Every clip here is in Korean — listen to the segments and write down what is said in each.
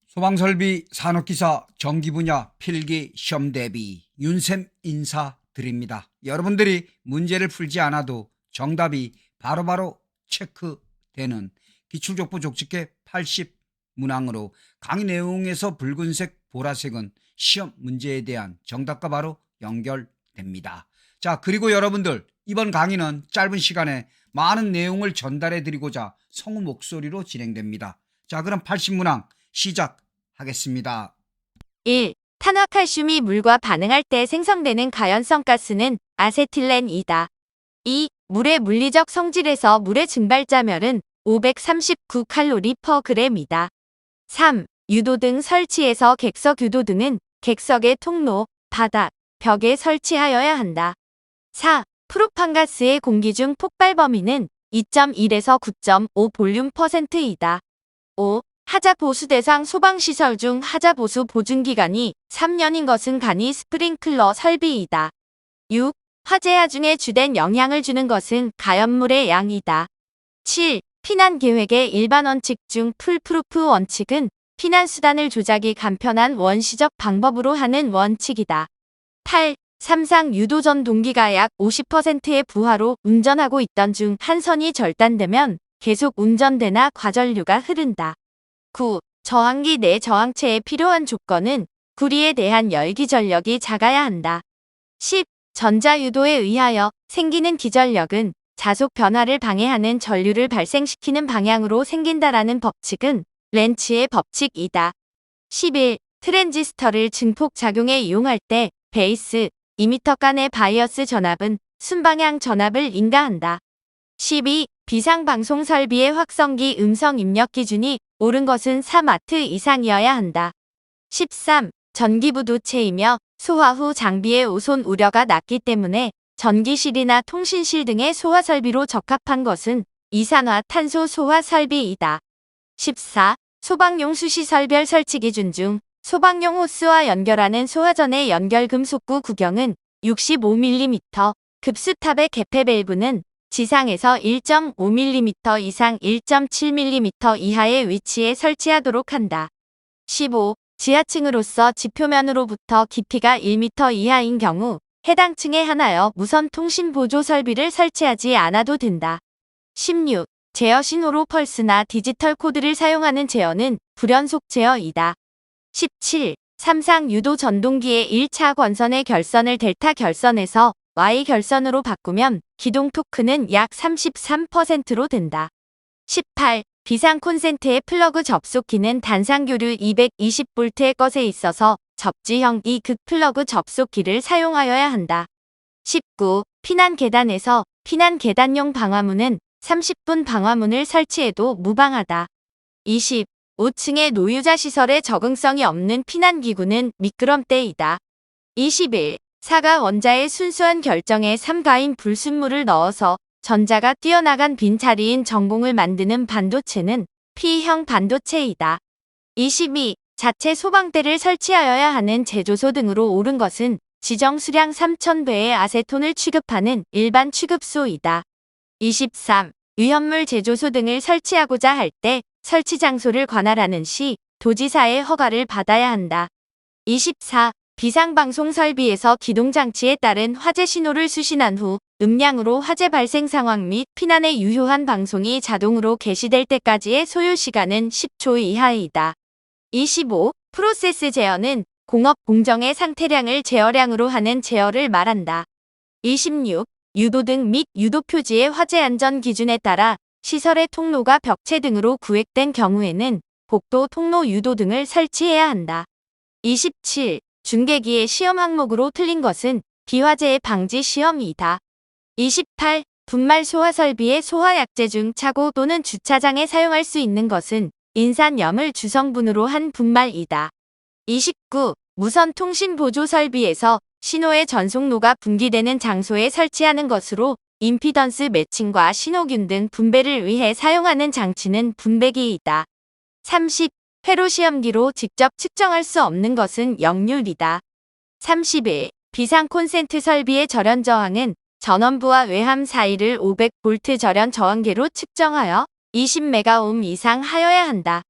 소방설비 산업기사 전기 분야 필기 시험 대비 윤쌤 인사드립니다. 여러분들이 문제를 풀지 않아도 정답이 바로바로 체크되는 기출족보 족집게 80문항으로 강의 내용에서 붉은색, 보라색은 시험 문제에 대한 정답과 바로 연결됩니다. 자, 그리고 여러분들 이번 강의는 짧은 시간에 많은 내용을 전달해 드리고자 성우 목소리로 진행됩니다. 자, 그럼 80문항 시작하겠습니다. 1. 탄화칼슘이 물과 반응할 때 생성되는 가연성 가스는 아세틸렌이다. 2. 물의 물리적 성질에서 물의 증발자멸은 539칼로리 퍼 그램이다. 3. 유도등 설치에서 객석 유도등은 객석의 통로, 바닥, 벽에 설치하여야 한다. 4. 프로판가스의 공기 중 폭발 범위는 2.1에서 9.5 볼륨 %이다. 5. 하자 보수 대상 소방시설 중 하자 보수 보증기간이 3년인 것은 간이 스프링클러 설비이다. 6. 화재야 중에 주된 영향을 주는 것은 가연물의 양이다. 7. 피난 계획의 일반 원칙 중 풀프루프 원칙은 피난 수단을 조작이 간편한 원시적 방법으로 하는 원칙이다. 8. 삼상 유도전 동기가 약 50%의 부하로 운전하고 있던 중 한 선이 절단되면 계속 운전대나 과전류가 흐른다. 9. 저항기 내 저항체에 필요한 조건은 구리에 대한 열기 전력이 작아야 한다. 10. 전자유도에 의하여 생기는 기전력은 자속 변화를 방해하는 전류를 발생시키는 방향으로 생긴다라는 법칙은 렌츠의 법칙이다. 11. 트랜지스터를 증폭 작용에 이용할 때 베이스, 이미터 간의 바이어스 전압은 순방향 전압을 인가한다. 12. 비상방송 설비의 확성기 음성 입력 기준이 옳은 것은 4와트 이상이어야 한다. 13. 전기부두체이며 소화 후 장비의 오손 우려가 낮기 때문에 전기실이나 통신실 등의 소화 설비로 적합한 것은 이산화탄소 소화 설비이다. 14. 소방용 수시설별 설치 기준 중 소방용 호스와 연결하는 소화전의 연결 금속구 구경은 65mm, 급수탑의 개폐 밸브는 지상에서 1.5mm 이상 1.7mm 이하의 위치에 설치하도록 한다. 15. 지하층으로서 지표면으로부터 깊이가 1m 이하인 경우 해당 층에 하나여 무선 통신 보조 설비를 설치하지 않아도 된다. 16. 제어 신호로 펄스나 디지털 코드를 사용하는 제어는 불연속 제어이다. 17. 삼상 유도 전동기의 1차 권선의 결선을 델타 결선에서 Y 결선으로 바꾸면 기동 토크는 약 33%로 된다. 18. 비상 콘센트의 플러그 접속기는 단상교류 220V의 것에 있어서 접지형 이극 플러그 접속기를 사용하여야 한다. 19. 피난 계단에서 피난 계단용 방화문은 30분 방화문을 설치해도 무방하다. 20. 5층의 노유자 시설에 적응성이 없는 피난기구는 미끄럼대이다. 21. 사가 원자의 순수한 결정에 삼가인 불순물을 넣어서 전자가 뛰어나간 빈자리인 전공을 만드는 반도체는 P형 반도체이다. 22. 자체 소방대를 설치하여야 하는 제조소 등으로 옳은 것은 지정 수량 3000배의 아세톤을 취급하는 일반 취급소이다. 23. 위험물 제조소 등을 설치하고자 할 때 설치 장소를 관할하는 시 도지사의 허가를 받아야 한다. 24. 비상방송 설비에서 기동장치에 따른 화재 신호를 수신한 후 음량으로 화재 발생 상황 및 피난에 유효한 방송이 자동으로 개시될 때까지의 소요 시간은 10초 이하이다. 25. 프로세스 제어는 공업 공정의 상태량을 제어량으로 하는 제어를 말한다. 26. 유도등 및 유도표지의 화재 안전 기준에 따라 시설의 통로가 벽체 등으로 구획된 경우에는 복도 통로 유도등을 설치해야 한다. 27. 중계기의 시험 항목으로 틀린 것은 비화재의 방지 시험이다. 28. 분말 소화 설비의 소화 약재 중 차고 또는 주차장에 사용할 수 있는 것은 인산염을 주성분으로 한 분말이다. 29. 무선 통신 보조 설비에서 신호의 전송로가 분기되는 장소에 설치하는 것으로 임피던스 매칭과 신호균 등 분배를 위해 사용하는 장치는 분배기이다. 30. 회로 시험기로 직접 측정할 수 없는 것은 역률이다. 31. 비상 콘센트 설비의 절연 저항은 전원부와 외함 사이를 500V 절연 저항계로 측정하여 20메가옴 이상 하여야 한다.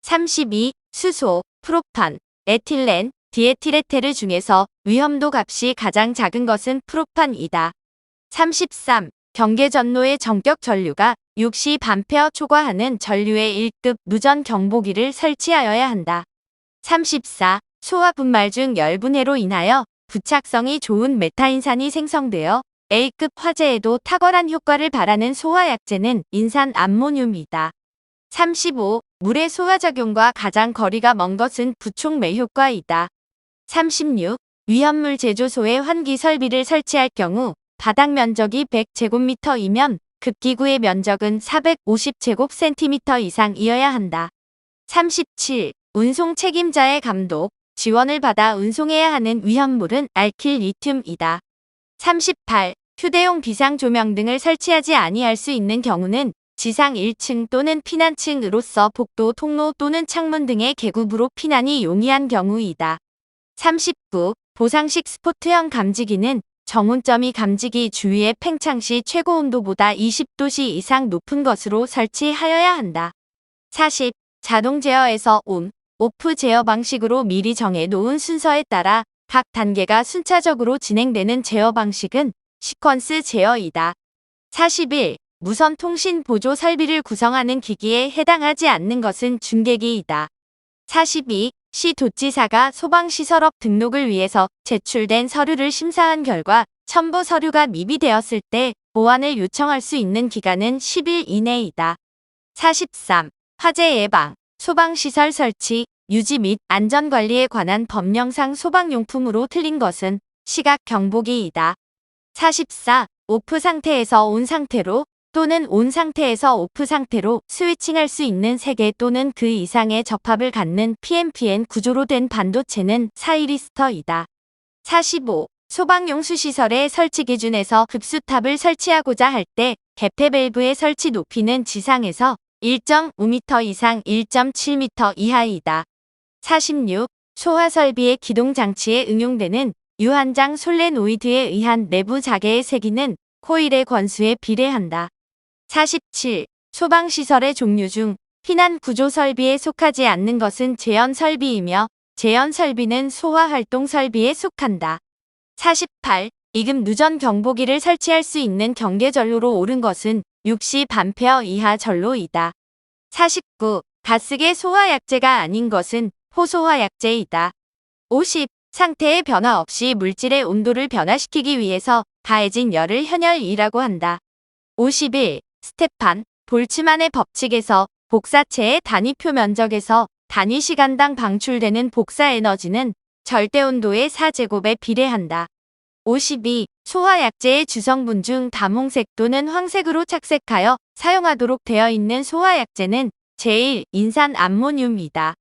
32. 수소, 프로판, 에틸렌, 디에틸에테르 중에서 위험도 값이 가장 작은 것은 프로판이다. 33. 경계 전로의 전격 전류가 6시 반페어 초과하는 전류의 1급 무전 경보기를 설치하여야 한다. 34. 소화 분말 중 열분해로 인하여 부착성이 좋은 메타인산이 생성되어 A급 화재에도 탁월한 효과를 발하는 소화약제는 인산 암모늄이다. 35. 물의 소화작용과 가장 거리가 먼 것은 부촉매 효과이다. 36. 위험물 제조소에 환기 설비를 설치할 경우 바닥 면적이 100제곱미터이면 급기구의 면적은 450제곱센티미터 이상이어야 한다. 37. 운송 책임자의 감독, 지원을 받아 운송해야 하는 위험물은 알킬 리튬이다. 38. 휴대용 비상조명 등을 설치하지 아니할 수 있는 경우는 지상 1층 또는 피난층으로서 복도, 통로 또는 창문 등의 계급으로 피난이 용이한 경우이다. 39. 보상식 스포트형 감지기는 정온점이 감지기 주위의 팽창 시 최고 온도보다 20도씨 이상 높은 것으로 설치하여야 한다. 40. 자동 제어에서 온, 오프 제어 방식으로 미리 정해 놓은 순서에 따라 각 단계가 순차적으로 진행되는 제어 방식은 시퀀스 제어이다. 41. 무선 통신 보조 설비를 구성하는 기기에 해당하지 않는 것은 중계기이다. 42. 시 도지사가 소방시설업 등록을 위해서 제출된 서류를 심사한 결과 첨부 서류가 미비되었을 때 보완을 요청할 수 있는 기간은 10일 이내이다. 43. 화재 예방, 소방시설 설치, 유지 및 안전관리에 관한 법령상 소방용품으로 틀린 것은 시각 경보기이다. 44. 오프 상태에서 온 상태로 또는 온 상태에서 오프 상태로 스위칭할 수 있는 3개 또는 그 이상의 접합을 갖는 PMPN 구조로 된 반도체는 사이리스터이다. 45. 소방용 수시설의 설치 기준에서 급수탑을 설치하고자 할 때 개폐 밸브의 설치 높이는 지상에서 1.5m 이상 1.7m 이하이다. 46. 소화설비의 기동장치에 응용되는 유한장 솔레노이드에 의한 내부 자개의 세기는 코일의 권수에 비례한다. 47. 소방시설의 종류 중 피난구조 설비에 속하지 않는 것은 제연설비이며 제연설비는 소화활동설비에 속한다. 48. 2급 누전 경보기를 설치할 수 있는 경계전로로 옳은 것은 6시 반페어 이하 전로이다. 49. 가스계 소화약제가 아닌 것은 호소화약제이다. 50. 상태의 변화 없이 물질의 온도를 변화시키기 위해서 가해진 열을 현열이라고 한다. 51. 스테판, 볼츠만의 법칙에서 복사체의 단위표 면적에서 단위 시간당 방출되는 복사 에너지는 절대 온도의 4제곱에 비례한다. 52. 소화약제의 주성분 중 담홍색 또는 황색으로 착색하여 사용하도록 되어 있는 소화약제는 제1. 인산 암모늄이다.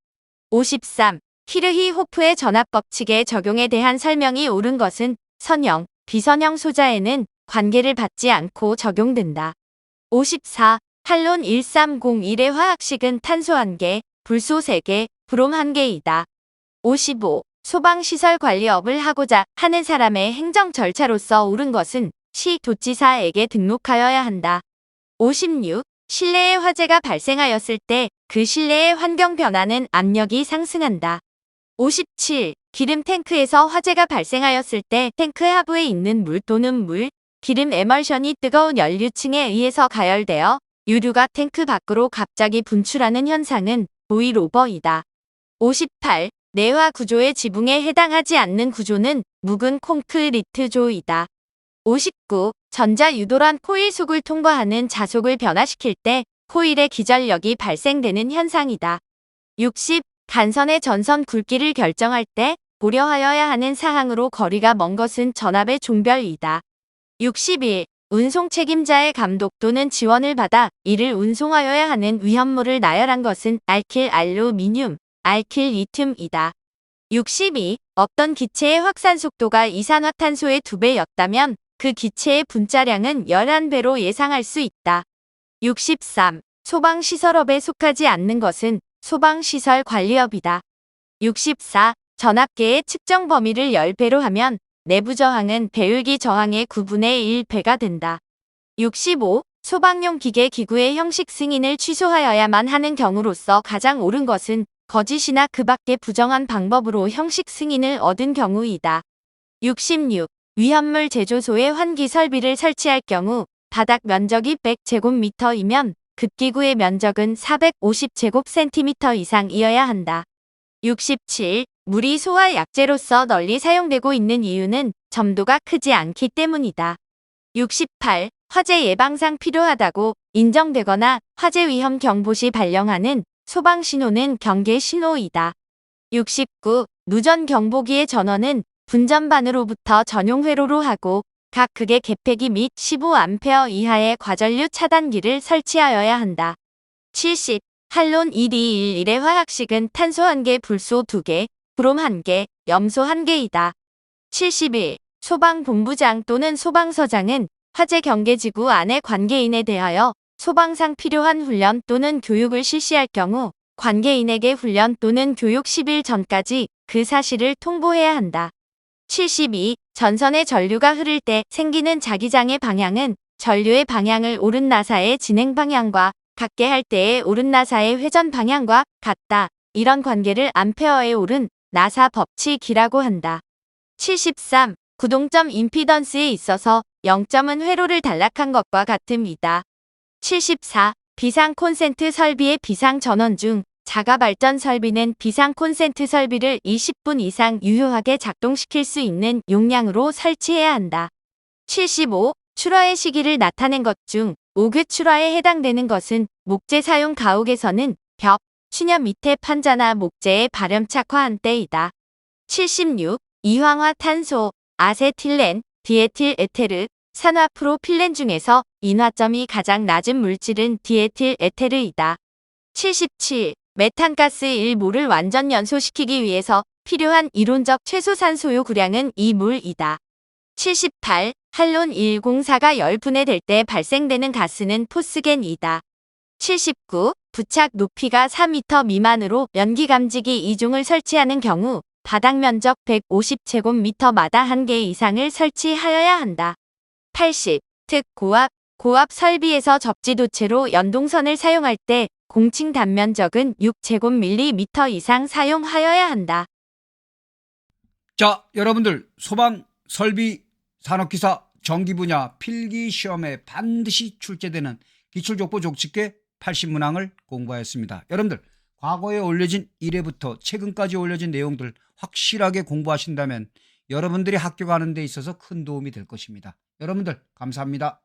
53. 키르히 호프의 전압법칙의 적용에 대한 설명이 옳은 것은 선형, 비선형 소자에는 관계를 받지 않고 적용된다. 54. 칼론 1301의 화학식은 탄소 1개, 불소 3개, 브롬 1개이다. 55. 소방시설 관리업을 하고자 하는 사람의 행정 절차로서 옳은 것은 시 도지사에게 등록하여야 한다. 56. 실내에 화재가 발생하였을 때 그 실내의 환경 변화는 압력이 상승한다. 57. 기름 탱크에서 화재가 발생하였을 때 탱크 하부에 있는 물 또는 물, 기름 에멀션이 뜨거운 연료층에 의해서 가열되어 유류가 탱크 밖으로 갑자기 분출하는 현상은 보일오버이다. 58. 내화 구조의 지붕에 해당하지 않는 구조는 묵은 콘크리트조이다. 59. 전자유도란 코일 속을 통과하는 자속을 변화시킬 때 코일의 기전력이 발생되는 현상이다. 60. 간선의 전선 굵기를 결정할 때 고려하여야 하는 사항으로 거리가 먼 것은 전압의 종별이다. 61. 운송 책임자의 감독 또는 지원을 받아 이를 운송하여야 하는 위험물을 나열한 것은 알킬 알루미늄, 알킬 리튬이다. 62. 어떤 기체의 확산 속도가 이산화탄소의 2배였다면 그 기체의 분자량은 11배로 예상할 수 있다. 63. 소방시설업에 속하지 않는 것은 소방시설 관리업이다. 64. 전압계의 측정 범위를 10배로 하면 내부 저항은 배율기 저항의 9분의 1배가 된다. 65. 소방용 기계 기구의 형식 승인을 취소하여야만 하는 경우로서 가장 옳은 것은 거짓이나 그 밖의 부정한 방법으로 형식 승인을 얻은 경우이다. 66. 위험물 제조소에 환기 설비를 설치할 경우 바닥 면적이 100제곱미터이면 급기구의 면적은 450제곱센티미터 이상이어야 한다. 67. 물이 소화 약재로서 널리 사용되고 있는 이유는 점도가 크지 않기 때문이다. 68. 화재 예방상 필요하다고 인정되거나 화재 위험 경보 시 발령하는 소방 신호는 경계 신호이다. 69. 누전 경보기의 전원은 분전반으로부터 전용 회로로 하고 각 극의 개폐기 및 15A 이하의 과전류 차단기를 설치하여야 한다. 70. 할론 1211의 화학식은 탄소 1개, 불소 2개, 브롬 1개, 염소 1개이다. 71. 소방본부장 또는 소방서장은 화재 경계지구 안의 관계인에 대하여 소방상 필요한 훈련 또는 교육을 실시할 경우 관계인에게 훈련 또는 교육 10일 전까지 그 사실을 통보해야 한다. 72. 전선에 전류가 흐를 때 생기는 자기장의 방향은 전류의 방향을 옳은 나사의 진행 방향과 같게 할 때의 옳은 나사의 회전 방향과 같다. 이런 관계를 암페어의 옳은 나사 법칙이라고 한다. 73. 구동점 임피던스에 있어서 0점은 회로를 단락한 것과 같음이다. 74. 비상 콘센트 설비의 비상 전원 중 자가 발전 설비는 비상 콘센트 설비를 20분 이상 유효하게 작동시킬 수 있는 용량으로 설치해야 한다. 75. 출하의 시기를 나타낸 것 중 5급 출하에 해당되는 것은 목재 사용 가옥에서는 벽, 추녀 밑에 판자나 목재의 발염착화한 때이다. 76. 이황화 탄소, 아세틸렌, 디에틸 에테르, 산화프로필렌 중에서 인화점이 가장 낮은 물질은 디에틸 에테르이다. 77. 메탄가스 일몰을 완전 연소시키기 위해서 필요한 이론적 최소 산소요 구량은 이 물이다. 78. 할론 104가 열분해될 때 발생되는 가스는 포스겐이다. 79. 부착 높이가 4m 미만으로 연기 감지기 2종을 설치하는 경우 바닥 면적 150제곱미터마다 1개 이상을 설치하여야 한다. 80. 고압 설비에서 접지도체로 연동선을 사용할 때 공칭 단면적은 6제곱밀리미터 이상 사용하여야 한다. 자, 여러분들 소방, 설비, 산업기사, 전기 분야 필기 시험에 반드시 출제되는 기출족보 족집계 80문항을 공부하였습니다. 여러분들 과거에 올려진 1회부터 최근까지 올려진 내용들 확실하게 공부하신다면 여러분들이 학교 가는 데 있어서 큰 도움이 될 것입니다. 여러분들 감사합니다.